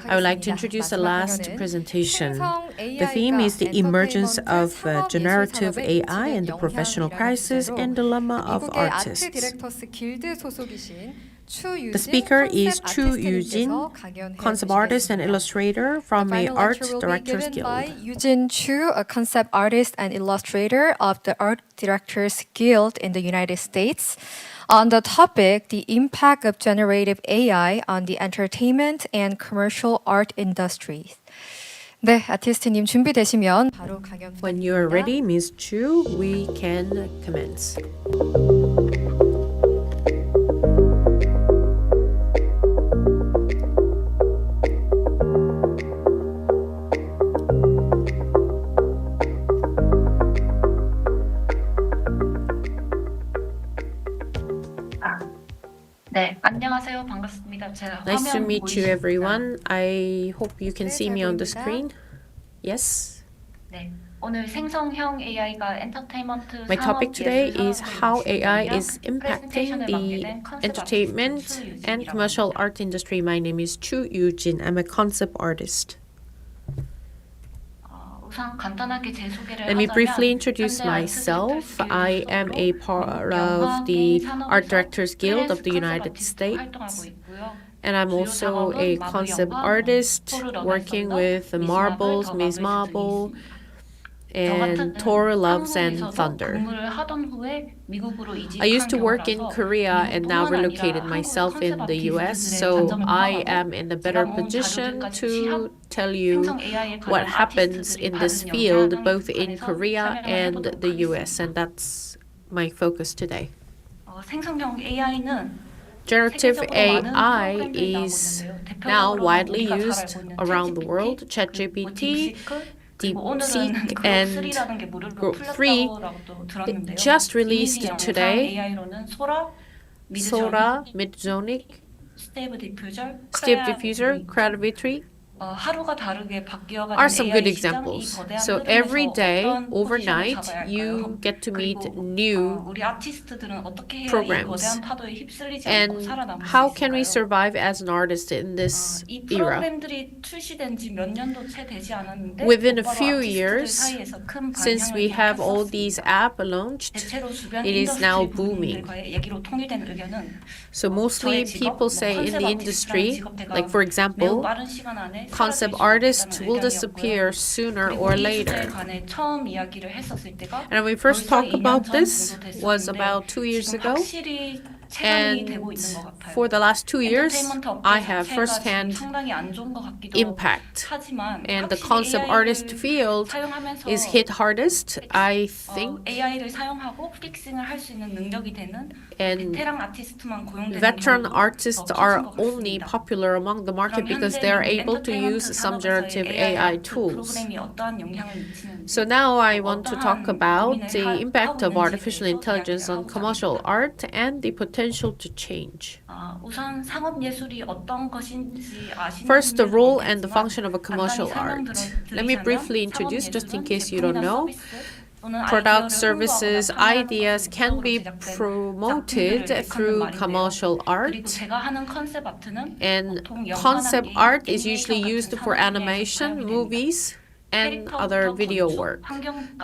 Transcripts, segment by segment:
I would like to introduce the last presentation. The theme is the emergence of generative AI and the professional crisis and dilemma of artists. The speaker is Yujin, concept artist and illustrator from the Art Directors Guild. Yujin Chu, a concept artist and illustrator of the Art Directors Guild in the United States, on the topic, the impact of generative AI on the entertainment and commercial art industries. 네, 아티스트님 준비되시면 바로 강연 부탁드립니다. When you are ready, Ms. Chu, we can commence. 네, 안녕하세요. 반갑습니다. Nice to meet you, everyone. I hope you can see me on the screen. Yes? 네, 오늘 생성형 AI가 엔터테인먼트 My topic today is how AI is impacting the entertainment and commercial art industry. My name is Chu Yujin. I'm a concept artist. Let me briefly introduce myself. I am a part of the Art Directors Guild of the United States. And I'm also a concept artist working with Marbles, Ms. Marble, and Thor Loves and Thunder. I used to work in Korea and now relocated myself in the US, so I am in a better position to tell you what happens in this field both in Korea and the US, and that's my focus today. Generative AI is now widely used around the world. ChatGPT, DeepSeek, and Group 3 just released today. Sora, Midzonic, Step Diffuser, Creativity are some good examples. So every day, overnight, you get to meet new programs. And how can we survive as an artist in this era? Within a few years, since we have all these apps launched, it is now booming. So mostly people say in the industry, like for example, concept artists will disappear sooner or later. And when we first talked about this was about 2 years ago. And for the last 2 years, I have firsthand impact. And the concept artist field is hit hardest, I think. And veteran artists are only popular among the market because they are able to use some generative AI tools. So now I want to talk about the impact of artificial intelligence on commercial art and the potential to change. First, the role and the function of a commercial art. Let me briefly introduce, just in case you don't know. Products, services, ideas can be promoted through commercial art. And concept art is usually used for animation, movies, and other video work.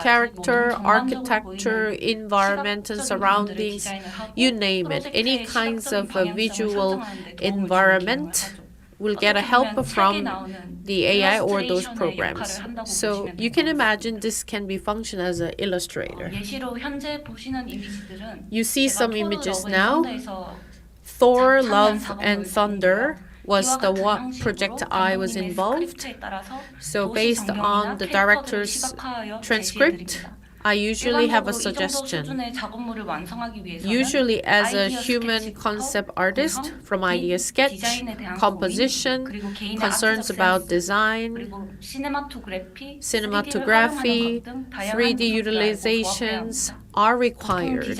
Character, architecture, environment and surroundings, you name it. Any kinds of a visual environment will get a help from the AI or those programs. So you can imagine this can be function as an illustrator. You see some images now. Thor, Love and Thunder was the one project I was involved. So based on the director's transcript, I usually have a suggestion. Usually as a human concept artist, from idea sketch, composition, concerns about design, cinematography, 3D utilizations are required.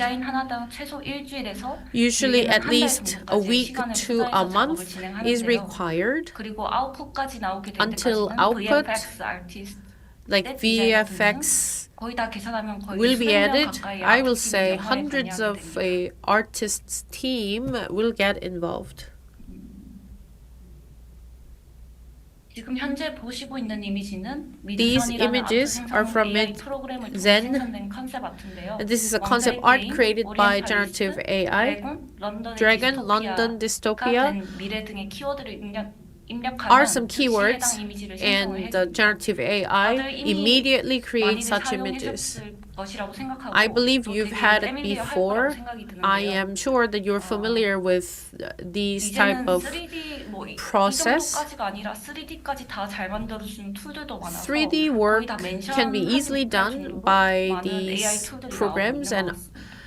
Usually at least a week to a month is required until output, like VFX, will be added. I will say hundreds of artists' team will get involved. 지금 현재 보시고 있는 이미지는 These 미드전이라는 아트 images are 생성 from AI 프로그램을 통해 Zen. 생성된 컨셉 아트인데요. And this is a concept 왕자의 art 게임, created by generative 오리엔탈리스트, AI. 드래곤, 런던의 Dragon, London 디스토피아가 dystopia 된 미래 등의 키워드를 are some 입력하면 즉시 keywords, 해당 이미지를 생성을 and the 해줍니다. generative AI 다들 이미 immediately creates 많이들 such images. 사용하셨을 것이라고 생각하고 I believe 또 you've 되게 had it 패밀리어할 거라고 before. 생각이 I 드는데요. am sure that you're familiar with these type 이제는 of 3D 이 process. 정도까지가 아니라 3D까지 다 잘 만들어주는 툴들도 많아서 3D 거의 work 다 can be easily 멘션하지 못할 done 정도로 by 많은 these AI 툴들이 나오고 programs, 있는 것 and 같습니다.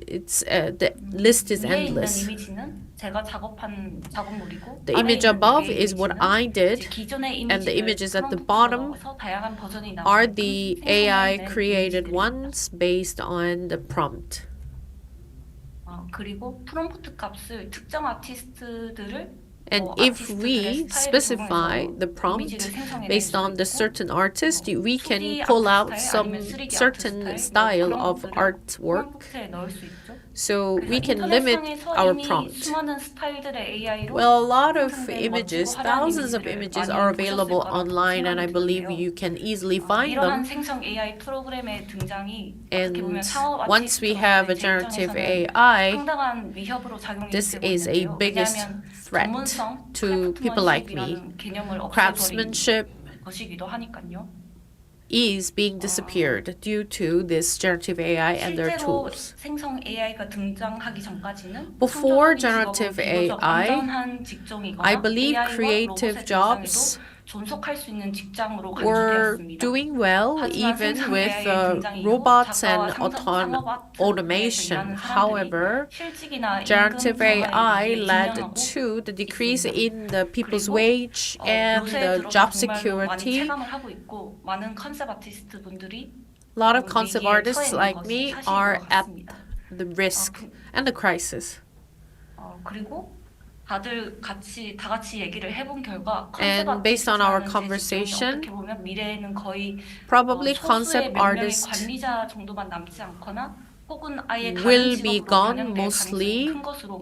it's the list is 위에 있는 endless. 이미지는 제가 작업한 작업물이고 The 아래에 image 있는 above 네 is what 이미지는 I 이제 did, 기존의 and the 이미지를 images at the 프롬프트로 bottom 넣어서 다양한 버전이 are 나오게끔 the 생성해낸 AI created 이미지들입니다. ones based on the prompt. 그리고 프롬프트 값을 특정 아티스트들을 And if we specify the prompt based on the certain artist, we can pull out some certain style of artwork. So we can limit our prompt. Well, a lot of images, thousands of images are available online, and I believe you can easily find them. And once we have a generative AI, this is a biggest threat to people like me. Craftsmanship is being disappeared due to this generative AI and their tools. Before generative AI, I believe creative jobs were doing well even with robots and automation. However, generative AI led to the decrease in the people's wage and the job security. A lot of concept artists like me are at the risk and the crisis. And based on our conversation, probably concept artists will be gone mostly.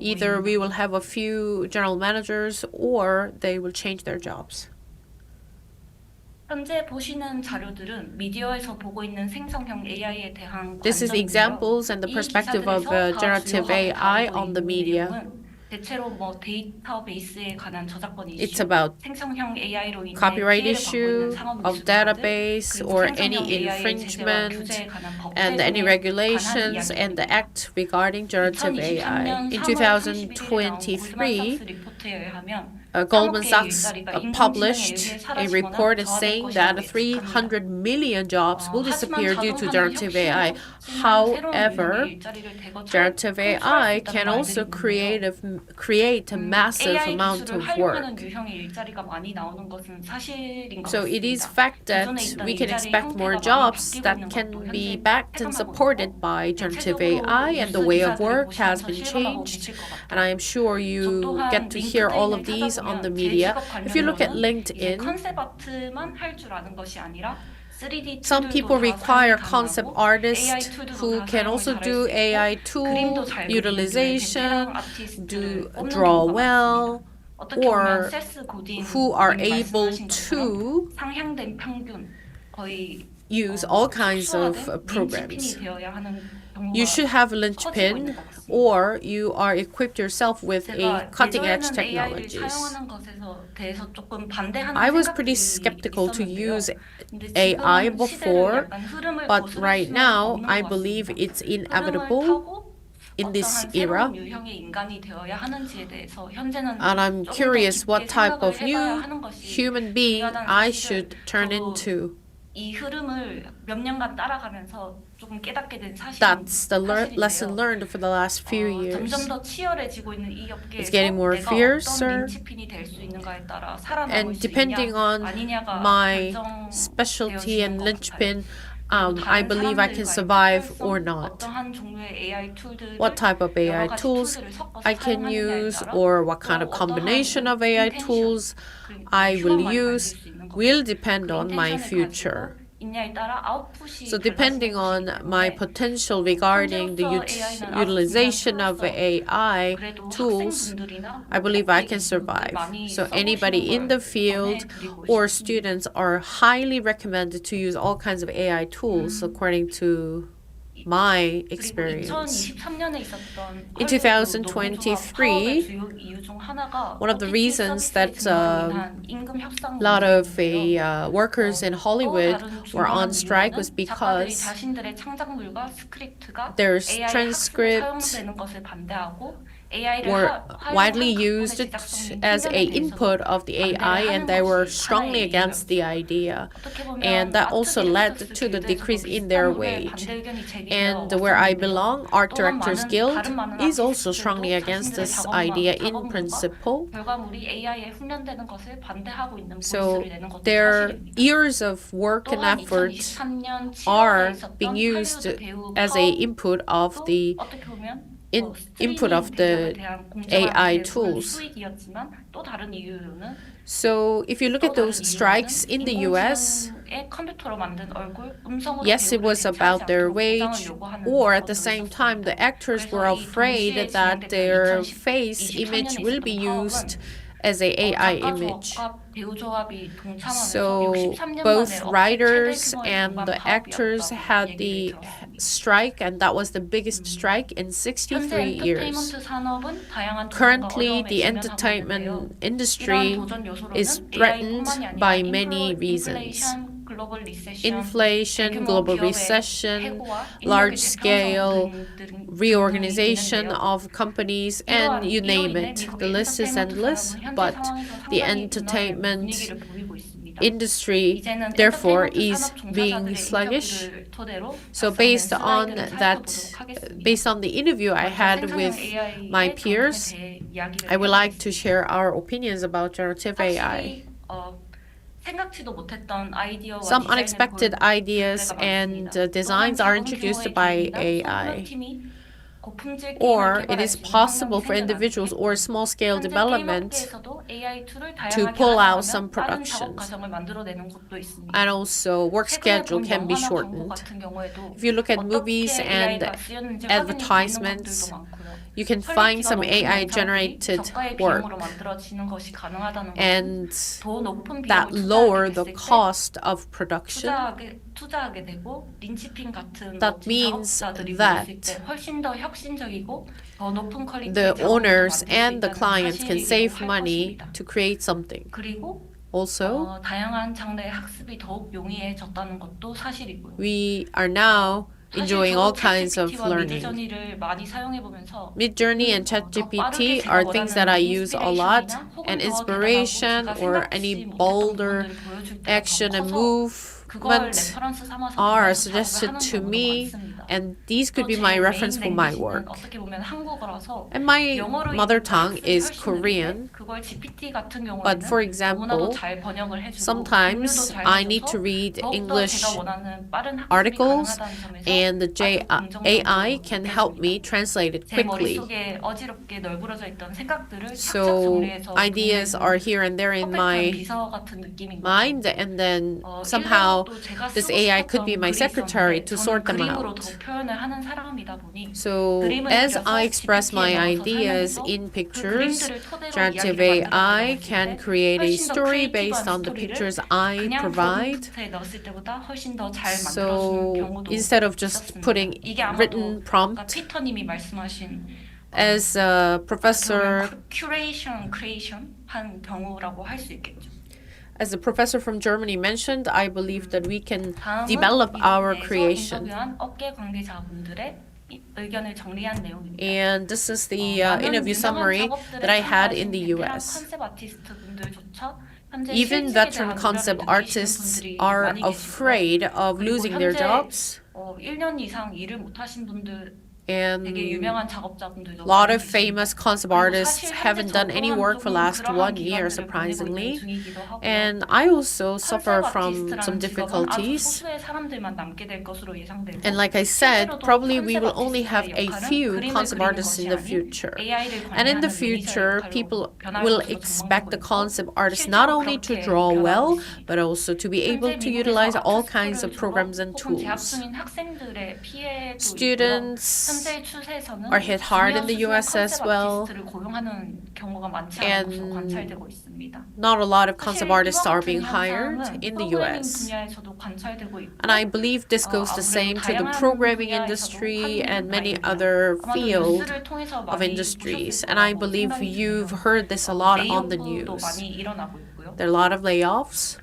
Either we will have a few general managers or they will change their jobs. 현재 보시는 자료들은 미디어에서 보고 있는 생성형 AI에 대한 This is examples and the perspective of generative AI on the media. 대체로 데이터베이스에 관한 저작권 이슈, It's about 생성형 AI로 인해 copyright 피해를 받고 있는 issue 상업 of 미술 database 그리고 or 생성형 any AI의 제재와 infringement 규제에 관한 법 and any 제정에 regulations 관한 and the 이야기입니다. act regarding generative AI. 2023년 In 3월 30일에 나온 2023, 골드만삭스 리포트에 의하면 Goldman 3억 개의 Sachs 일자리가 인공지능에 published 의해 a 사라지거나 report is 저하될 saying 것이라고 that 예측합니다. 300 million jobs will disappear due to generative AI. However, However, generative AI can also create a massive amount of work. So it is fact that we can expect more jobs that can be backed and supported by generative AI, and the way of work has been changed. And I am sure you get to hear all of these on the media. If you look at LinkedIn, some people require concept artists who can also do AI tool utilization, draw well, or who are able to use all kinds of programs. You should have a linchpin, or you are equipped yourself with a cutting-edge technologies. I was pretty skeptical to use AI before, but right now I believe it's inevitable in this era. And I'm curious what type of new human being I should turn into. That's the lesson learned for the last few years. It's getting more fiercer, and depending on my specialty and linchpin, I believe I can survive or not. What type of AI tools I can use, or what kind of combination of AI tools I will use, will depend on my future. 있냐에 따라 아웃풋이 So depending on 달라지는 my 것이기 때문에 potential regarding the 현재로서 AI는 아주 utilization of 중요한 AI 그래도 tools, 학생분들이나 I believe I can survive. So anybody in the field or students are highly recommended to use all kinds of AI tools according to my experience. In 2023, one of the reasons that a lot of workers in Hollywood were on strike was because their transcript were widely used as a input of the AI, and they were strongly against the idea. And that also led to the decrease in their wage. And where I belong, Art Directors Guild is also strongly against this idea in principle. So their years of work and effort are being used as a input of the input of the AI tools. So if you look at those strikes in the US, yes, it was about their wage, or at the same time, the actors were afraid that their face image will be used as a AI image. So both writers and the actors had the strike, and that was the biggest strike in 63 years. Currently, the entertainment industry is threatened by many reasons. Inflation, global recession, large-scale reorganization of companies, and you name it. The list is endless, but the entertainment industry, therefore, is being sluggish. So based on the interview I had with my peers, I would like to share our opinions about generative AI. Some unexpected ideas and designs are introduced by AI. Or it is possible for individuals or small-scale development to pull out some productions. And also work schedule can be shortened. If you look at movies and advertisements, you can find some AI-generated work, and that lower the cost of production. That means that the owners and the clients can save money to create something. Also, we are now enjoying all kinds of learning. Midjourney and ChatGPT are things that I use a lot, and inspiration or any bolder action and movement are suggested to me, and these could be my reference for my work. And my mother tongue is Korean, but for example, sometimes I need to read English articles, and the AI can help me translate it quickly. So ideas are here and there in my mind, and then somehow this AI could be my secretary to sort them out. So as I express my ideas in pictures, generative AI can create a story based on the pictures I provide. So instead of just putting written prompt, as a professor from Germany mentioned, I believe that we can develop our creation. And this is the interview summary that I had in the US. Even veteran concept artists are afraid of losing their jobs. And 되게 a 유명한 작업자분들도 lot 많이 of famous 있습니다. concept 그리고 artists 사실 haven't done any 저또한 work for 조금 last 그러한 1 year, 기간들을 보내고 있는 surprisingly. 중이기도 하고요. And I also suffer 컨셉 from some 아티스트라는 직업은 아주 difficulties. 소수의 사람들만 남게 될 것으로 예상되고 And like I said, 실제로도 probably we 컨셉 will only have 아티스트의 a 역할은 few 그림을 concept 그리는 artists in 것이 the 아닌 future. AI를 And in the 관리하는 매니저의 future, 역할로 people 변할 will 것으로 expect the 전망되고 있고 concept artists not 실제로 only to 그렇게 draw well, 변하고 있습니다. but also to be able 현재 to 미국에서 utilize all kinds 아트 of 스쿨을 programs and 졸업 혹은 재학 tools. 중인 학생들의 피해도 있고요. Students 현재의 추세에서는 are hit hard 주니어 in the 수준의 US as 컨셉 well. 아티스트를 고용하는 경우가 많지 않은 것으로 관찰되고 있습니다. Not a lot of 사실 concept artists 이와 are 같은 being hired 현상은 in the 프로그래밍 US. 분야에서도 관찰되고 있고 And I believe this goes the 아무래도 same to the 다양한 programming 분야에서도 industry 확인된 and many 바입니다. other 아마도 field 뉴스를 통해서 of 많이 industries. 보셨을 And I 거라고 believe 생각이 you've 드네요. heard this a lot on the 레이오프도 news. 많이 일어나고 있고요. There are a lot of layoffs.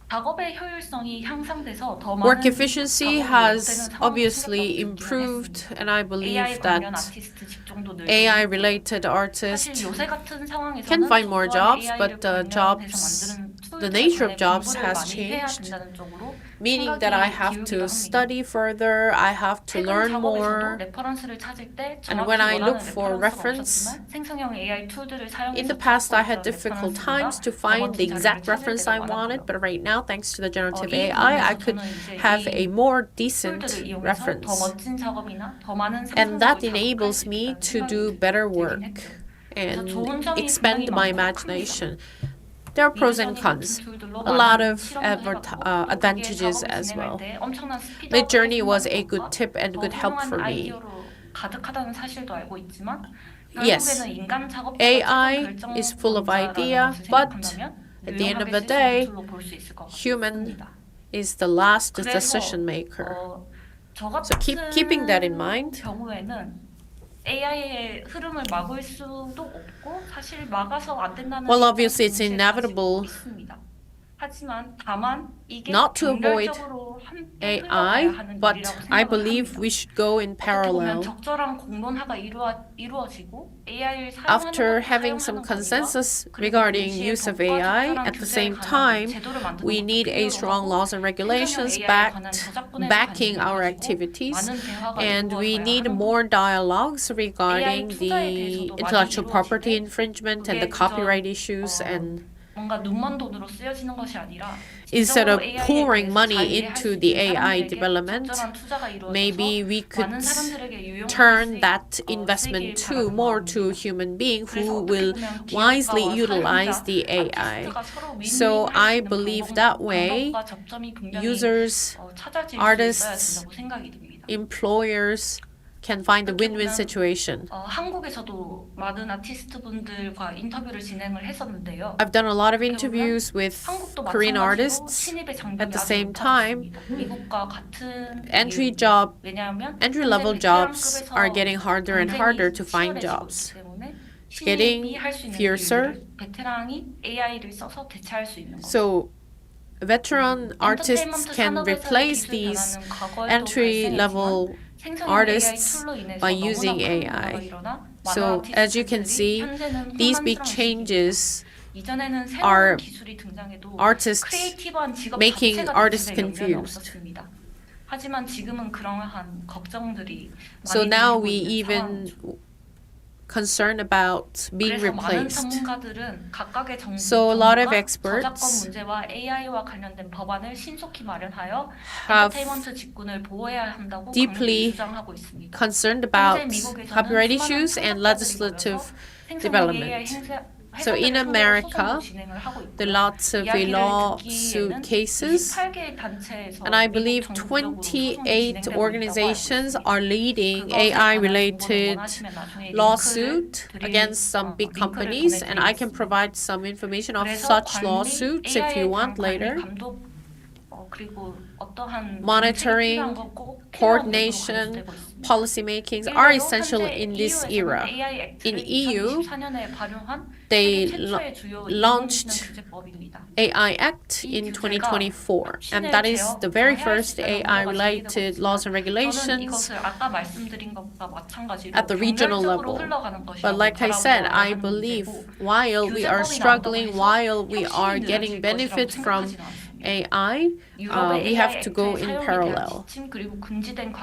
작업의 효율성이 향상돼서 더 Work 많은 efficiency 작업이 has 요구되는 상황이 obviously 생겼다고 improved, 듣기는 and I 했습니다. believe AI 관련 that 아티스트 직종도 늘고 AI-related 사실 artists 요새 같은 상황에서는 can find more 저조한 jobs, AI를 but 관련해서 jobs, 만드는 the 툴들에 nature of 관해 jobs 공부를 has 많이 해야 changed, 된다는 쪽으로 meaning that I 생각이 have 기울기도 to 합니다. study further, I have to 최근 learn 작업에서도 more. 레퍼런스를 찾을 때 And 정확히 when I look 원하는 for 레퍼런스가 reference, 없었지만 생성형 AI 툴들을 in 사용해서 the past, I 찾고 had 있던 difficult 레퍼런스보다 times to 더 find the 멋진 자료를 exact 찾을 reference 때가 I wanted, 많았고요. but right now, thanks to the generative 이 AI, I 부분에서 could 저는 이제 have a 이 more decent 툴들을 이용해서 더 reference. 멋진 작업이나 더 많은 And that 상상력을 자극할 enables 수 me 있다는 to 생각이 do better 들긴 work 했죠. 그래서 좋은 and 점이 분명히 expand my 많고 큽니다. imagination. There are pros and 미드저니 같은 cons. 툴들로 A lot 많은 of 실험도 해봤고 또 그게 advantages 작업을 as 진행할 well. 때 엄청난 스피드업을 Midjourney was a 해준다는 good 것과 tip and 더 good help 훌륭한 for me. 아이디어로 가득하다는 사실도 알고 있지만 Yes, 결국에는 인간 작업자가 AI 최종 is full of 결정권자라는 idea, 것을 but 생각한다면 at the end of the 유용하게 쓸 수 있는 day, 툴로 볼 수 있을 것 human 같습니다. is the last 그래서 decision maker. 저 So keeping that in 같은 mind, 경우에는 AI의 흐름을 막을 수도 없고 사실 막아서 안 된다는 well, obviously it's 생각도 동시에 inevitable 가지고 있습니다. 하지만 다만 이게 not to avoid 병렬적으로 함께 AI, 흘러가야 하는 but 일이라고 I 생각을 believe 합니다. we should go in 어떻게 보면 parallel. 적절한 공론화가 이루어지고 AI를 After 사용하는 having 것과 some 사용하는 consensus 거리와 그리고 regarding 동시에 use of 법과 AI, 적절한 at the 규제에 same 관한 time, 제도를 만드는 we 것도 need a 필요로 strong 하고 laws and 생성형 regulations AI에 관한 저작권에 backing 관심을 our 가지고 activities, 많은 대화가 and we 이루어져야 need 하는 more 겁니다. dialogues regarding AI 투자에 the 대해서도 많이 intellectual property 이루어지되 infringement and the 그게 copyright 그저 issues, and 뭔가 눈먼 돈으로 쓰여지는 것이 아니라 instead of 진정으로 AI에 pouring 대해서 money 잘 이해할 into 수 the 있는 AI 사람들에게 development, 적절한 투자가 이루어져서 maybe we could 많은 사람들에게 유용할 turn 수 that 쓰이길 investment to 바라는 more to 마음입니다. human being 그래서 who 어떻게 will 보면 wisely 기업가와 utilize 사용자, the AI. 아티스트가 서로 So 윈윈할 수 I 있는 believe that way 방법과 접점이 분명히 users, 찾아질 수 artists, 있어야 된다고 생각이 듭니다. employers can find a 어떻게 win-win 보면 situation. 한국에서도 많은 아티스트분들과 인터뷰를 진행을 했었는데요. I've done a lot of interviews with 한국도 Korean 마찬가지로 artists. 신입의 장벽이 At the 아주 same time, 높아졌습니다. 미국과 같은 entry-level 왜냐하면 jobs are getting harder and harder to find jobs. Getting fiercer. 베테랑이 AI를 써서 대체할 수 있는 것. So veteran artists can replace these entry-level artists by using AI. So as you can see, these big changes are artists making artists confused. 하지만 지금은 그러한 걱정들이 So 많이 now 들리고 we 있는 even 상황이죠. concerned about being 그래서 많은 replaced. 전문가들은 각각의 So a lot of 저작권 experts 문제와 AI와 관련된 법안을 신속히 마련하여 have 엔터테인먼트 직군을 보호해야 한다고 deeply 강력히 주장하고 있습니다. concerned about 현재 미국에서는 copyright 수많은 issues and 창작자들이 legislative 모여서 생성형 development. AI So in 회사들을 America, 상대로 소송도 진행을 하고 있고요. there are lots of 이야기를 lawsuit 듣기에는 cases, 28개의 단체에서 and I 미국 believe 전국적으로 소송이 28 진행되고 있다고 organizations 알고 are 있습니다. leading 그것에 관한 AI-related 정보를 원하시면 나중에 lawsuit 링크를 against some big 링크를 companies, and I can 보내드리겠습니다. provide some information of 그래서 such 관리, lawsuits if you AI에 want 대한 later. 관리, 감독, 그리고 어떠한 Monitoring, 정책이 필요한 건 꼭 필요한 것으로 coordination, 간주되고 있습니다. policy makings are 일례로 essential 현재 in this EU에서는 era. AI In 액트를 EU, 2024년에 발효한 they 세계 최초의 주요 launched 인공지능 규제법입니다. AI Act in 2024, and that is the very first AI-related laws and 저는 regulations 이것을 아까 말씀드린 것과 마찬가지로 at the regional 병렬적으로 level. 흘러가는 것이라고 But like I said, I 바라보아야 하는 believe 문제고 while we are 규제법이 나온다고 struggling, 해서 while we are 혁신이 getting 느려질 benefit 것이라고 from 생각하지는 않습니다. AI, 유럽의 we have to go AI in 사용에 대한 parallel. 지침 그리고 금지된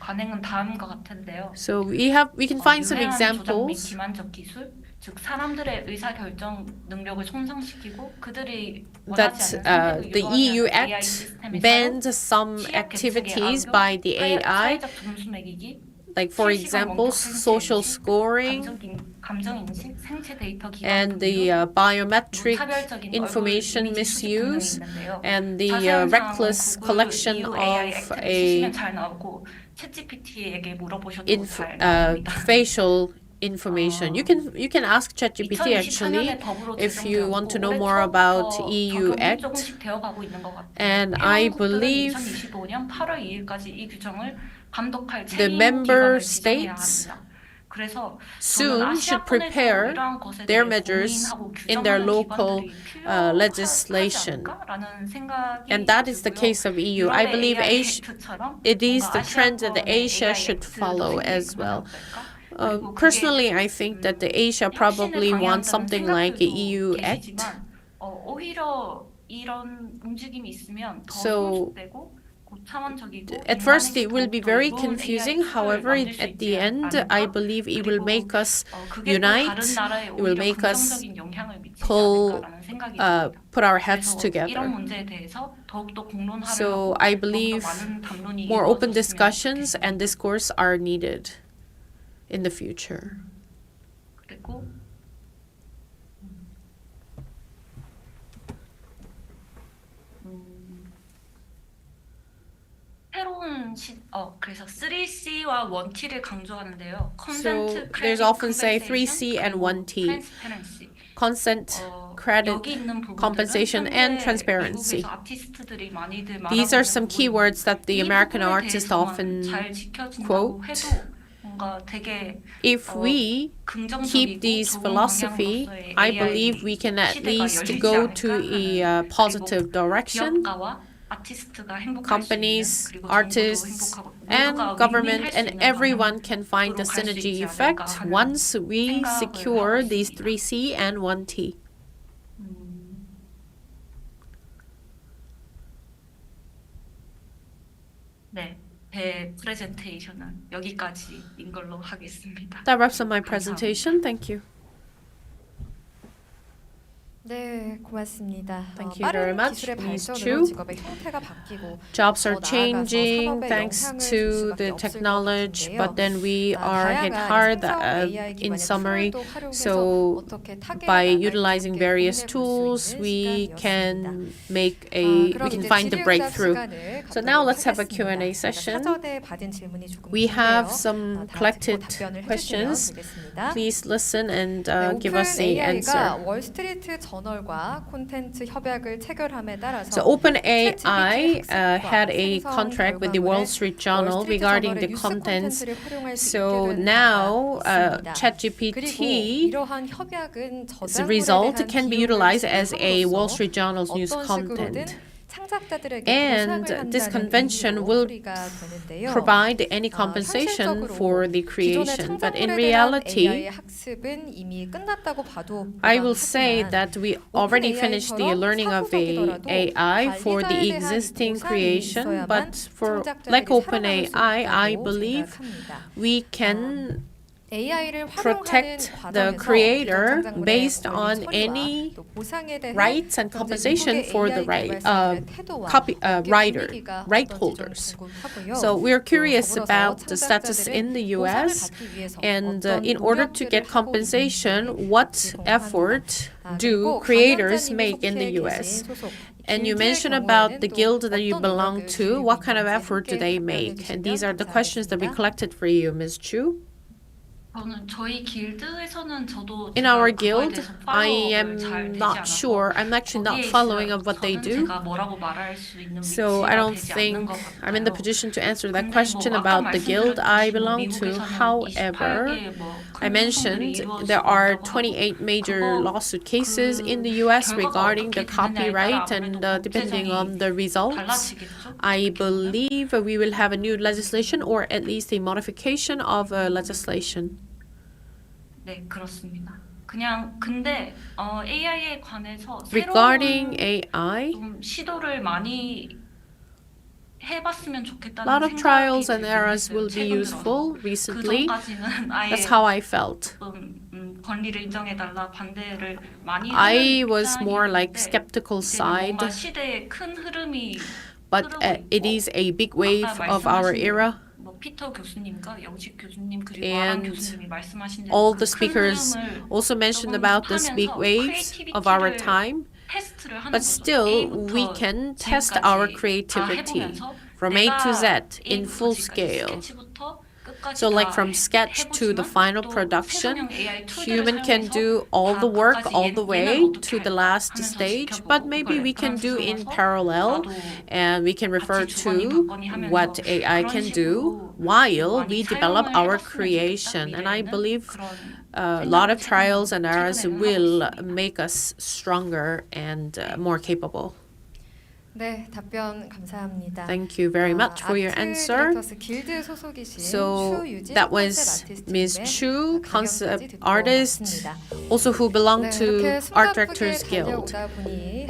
관행은 다음과 같은데요. So we can find some 유해한 조작 및 examples 기만적 기술, 즉 사람들의 의사결정 능력을 손상시키고 그들이 that 원하지 않는 선택을 the 유도하지 EU 않는 AI Act 시스템의 사용, bans some 취약 계층의 activities 악용, by the AI, 사회적 점수 매기기, like for 실시간 example, 원격 생체 social 인식, scoring 감정 인식, 생체 데이터 기반 and the 분류, biometric 무차별적인 얼굴 information 이미지 수집 등등이 misuse 있는데요. and the 자세한 reckless 사항은 구글 collection EU AI of 액트를 a 치시면 잘 나오고 챗GPT에게 물어보셔도 잘 나옵니다. facial information. You can ask ChatGPT actually 2024년에 법으로 if you want to 제정되었고 know 올해 more about 초부터 EU 적용이 Act. 조금씩 되어가고 있는 것 같아요. And I 회원국들은 believe 2025년 8월 2일까지 이 규정을 감독할 the 책임 member 기관을 지정해야 states 합니다. 그래서 저는 soon should 아시아권에도 prepare 이러한 것에 their 대해 measures 고민하고 in their 규정하는 local 기관들이 필요하지 legislation. 않을까라는 생각이 And that is the 들고요. case of EU. I 유럽의 believe AI 액트처럼 it is 뭔가 the trend that 아시아권의 Asia AI should 액트도 follow as 생기면 well. 어떨까? 그리고 그게 Personally, I think that the Asia probably 혁신을 wants 방해한다는 something like a 생각들도 EU Act. 계시지만 오히려 이런 움직임이 있으면 더 So, 성숙되고 고차원적이고 At first, it will be 인간에게 very 더욱더 confusing. 이로운 AI However, 툴을 만들 수 at the 있지 end, 않을까? I believe it will make us 그게 또 다른 unite. 나라에 It will 오히려 make us 긍정적인 영향을 미치지 pull, 않을까라는 생각이 듭니다. put our heads 그래서 together. 이런 문제에 대해서 더욱더 공론화를 So 하고 I 더욱더 believe 많은 담론이 more open 이루어졌으면 discussions 좋겠습니다. and discourse are needed in the future. 그리고 새로운 그래서 3C와 1T를 강조하는데요. So there's often say 3C and 1T. Consent, credit, 여기 있는 부분들은 compensation, and 현재 transparency. 미국에서 아티스트들이 많이들 These 말하고 are 있는 some 부분인데 keywords that the 이 American 부분에 artists 대해서만 often 잘 지켜진다고 quote. 해도 뭔가 되게 If we keep 긍정적이고 these 좋은 philosophy, 방향으로서의 I AI believe we can at 시대가 least 열리지 go to 않을까 a 하는 positive direction. 기업가와 아티스트가 행복할 수 있는 Companies, 그리고 정부도 artists, 행복하고 and 모두가 government 윈윈할 수 and 있는 everyone can find the 방향으로 갈수 synergy 있지 effect 않을까 하는 once we 생각을 secure 하고 these 있습니다. 3C and 1T. 네, 제 프레젠테이션은 여기까지인 걸로 하겠습니다. That wraps up my 감사합니다. presentation. Thank you. 네, 고맙습니다. Thank you very 빠른 much, 기술의 Ms. 발전으로 Chu. 직업의 형태가 바뀌고 Jobs are 나아가서 changing 산업에 thanks 영향을 줄 to 수밖에 the 없을 것 technology, 같은데요. but then we are hit 다양한 hard 생성 AI in 기반의 summary. 툴도 활용해서 So 어떻게 타겟에 by 나갈지 utilizing 함께 various 고민해 볼 tools, 수 we 있는 시간이었습니다. can we 그럼 can 이제 find the 질의응답 breakthrough. 시간을 So now 갖도록 let's have a 하겠습니다. Q&A 제가 session. 사전에 받은 질문이 조금 We have 긴데요. some 다 듣고 collected 답변을 해주시면 questions. 되겠습니다. Please listen and 네, give us the 오픈 AI가 answer. 월스트리트 저널과 콘텐츠 협약을 체결함에 따라서 So OpenAI 챗GPT had a 학습과 contract with the 생성 Wall Street Journal 월스트리트 regarding 저널의 the 뉴스 contents. 콘텐츠를 활용할 수 So 있게 된 now 바가 있습니다. 그리고 ChatGPT 이러한 협약은 the 저작물에 result 대한 can be 비용을 utilized as a Wall 지불함으로써 Street Journal's news 어떤 content. 식으로든 창작자들에게 And 보상을 this 한다는 convention 의미로 will 풀이가 되는데요. provide any compensation for the 기존의 creation. But in 창작물에 대한 reality, AI의 학습은 이미 끝났다고 봐도 I will say 무방하지만 that we already finished the OpenAI처럼 learning of a 사후적이더라도 AI for the 관리자에 대한 existing 보상이 creation, 있어야만 but for like 창작자들이 살아남을 수 OpenAI, I 있다고 believe 생각합니다. we can AI를 활용하는 protect the 과정에서 creator 기존 창작물의 based 권리 on 처리와 any 또 보상에 대한 rights and 현재 compensation 미국의 for the AI 개발사들의 태도와 업계 right 분위기가 right 어떤지 좀 holders. 궁금하고요. So we're 또 curious 더불어서 about the status 창작자들은 in the 보상을 US, 받기 위해서 and 어떤 in order to 노력들을 get 하고 compensation, 있는지 what 궁금합니다. effort do 그리고 creators 강연자님이 make in 속해 the 계신 US? 소속 And you 길드의 mentioned about the 경우에는 또 guild that you 어떤 belong 노력을 to. 기울이고 What kind of 있는지 effort do 함께 they 답변해 make? And these 주시면 are the questions that we 감사하겠습니다. collected for you, Ms. Chu. 저는 저희 길드에서는 저도 In 제가 our 그거에 guild, 대해서 I 팔로우업을 잘 am 되지 not 않아서 sure. I'm actually not 거기에 following 있어요. of what they 저는 do. 제가 뭐라고 말할 수 있는 So I 위치가 don't 되지 않는 think 것 I'm in the 같아요. position to answer that 근데 question 뭐 아까 about the guild I 말씀드렸듯이 뭐 belong to. 미국에서는 However, 28개 뭐 I 큰 mentioned 소송들이 there are 이루어지고 있다고 28 하고 major 그거 lawsuit cases in 그 the US 결과가 regarding the 어떻게 되느냐에 따라 copyright, and 아무래도 depending on 법제정이 the results, 달라지겠죠. I 그렇게 보면. believe we will have a new legislation or at least a modification of legislation. 네, 그렇습니다. 그냥 근데 AI에 관해서 Regarding 새로운 AI, 좀 시도를 많이 해봤으면 a 좋겠다는 lot of 생각이 trials and 들긴 errors 했어요. will be 최근 useful 들어서. 그 recently. 전까지는 That's 아예 how I felt. 권리를 인정해달라 반대를 많이 I 하는 was more like 입장이었는데 skeptical 이제는 뭔가 side, 시대의 큰 흐름이 but 흐르고 it 있고 is a big 아까 wave of our 말씀하신 era. 뭐 피터 교수님과 영식 교수님 그리고 아랑 And 교수님이 말씀하신 대로 all the 그 큰 speakers 흐름을 also mentioned 조금 about this big 접하면서 waves of our 크리에이티비티를 time. 테스트를 하는 But 거죠. still, we A부터 can test our Z까지 다 creativity 해보면서 from A to Z 내가 in A부터 full Z까지 scale. 스케치부터 끝까지 So, like 다 from sketch to the 해보지만 final 또 production, 새소년 AI 툴들을 human can 사용해서 do all the 다 work 끝까지 all the 얘는 way 어떻게 to the 할까 last 하면서 stage, but 지켜보고 maybe we can do 레퍼런스로 in 와서 parallel 나도 and we can refer 같이 주거니 to 받거니 하면서 what AI 그런 can do 식으로 while 많이 we develop 사용을 our 해봤으면 좋겠다. creation. And I 미래에는 believe 그런 a lot of 생각을 trials and errors 최근에는 하고 will 있습니다. make us stronger and more capable. 네, 답변 감사합니다. Thank you very much for your 아트 answer. 디렉터스 길드 소속이신 So 추유진 that 컨셉 was Ms. 아티스트님의 Chu, 강연까지 concept 듣고 artist, 왔습니다. also who belong 네, to 이렇게 Art 숨가쁘게 Directors Guild. 달려오다 보니